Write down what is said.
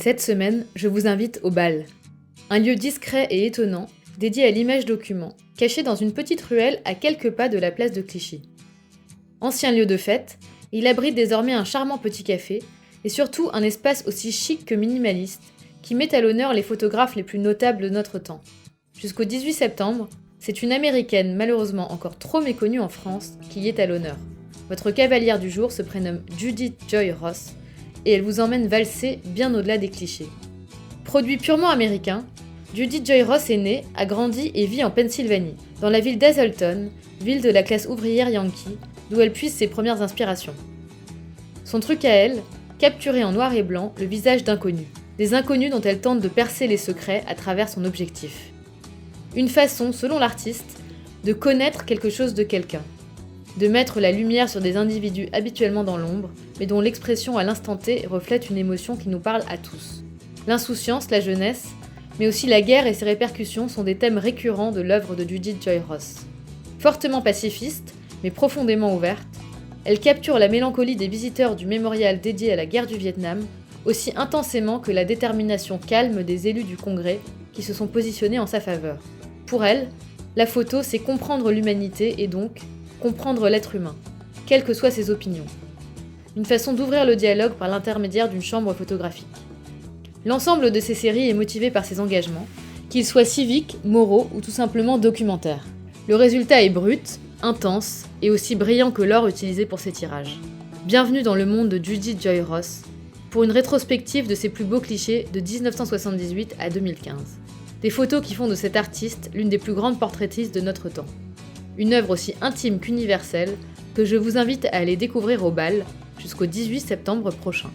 Cette semaine, je vous invite au bal. Un lieu discret et étonnant, dédié à l'image document, caché dans une petite ruelle à quelques pas de la place de Clichy. Ancien lieu de fête, il abrite désormais un charmant petit café, et surtout un espace aussi chic que minimaliste, qui met à l'honneur les photographes les plus notables de notre temps. Jusqu'au 18 septembre, c'est une américaine malheureusement encore trop méconnue en France qui y est à l'honneur. Votre cavalière du jour se prénomme Judith Joy Ross, et elle vous emmène valser bien au-delà des clichés. Produit purement américain, Judith Joy Ross est née, a grandi et vit en Pennsylvanie, dans la ville d'Hazleton, ville de la classe ouvrière yankee, d'où elle puise ses premières inspirations. Son truc à elle, capturer en noir et blanc le visage d'inconnus, des inconnus dont elle tente de percer les secrets à travers son objectif. Une façon, selon l'artiste, de connaître quelque chose de quelqu'un, de mettre la lumière sur des individus habituellement dans l'ombre, mais dont l'expression à l'instant T reflète une émotion qui nous parle à tous. L'insouciance, la jeunesse, mais aussi la guerre et ses répercussions sont des thèmes récurrents de l'œuvre de Judith Joy Ross. Fortement pacifiste, mais profondément ouverte, elle capture la mélancolie des visiteurs du mémorial dédié à la guerre du Vietnam, aussi intensément que la détermination calme des élus du Congrès qui se sont positionnés en sa faveur. Pour elle, la photo, c'est comprendre l'humanité et donc comprendre l'être humain, quelles que soient ses opinions. Une façon d'ouvrir le dialogue par l'intermédiaire d'une chambre photographique. L'ensemble de ces séries est motivé par ses engagements, qu'ils soient civiques, moraux ou tout simplement documentaires. Le résultat est brut, intense et aussi brillant que l'or utilisé pour ses tirages. Bienvenue dans le monde de Judith Joy Ross, pour une rétrospective de ses plus beaux clichés de 1978 à 2015. Des photos qui font de cet artiste l'une des plus grandes portraitistes de notre temps. Une œuvre aussi intime qu'universelle que je vous invite à aller découvrir au bal jusqu'au 18 septembre prochain.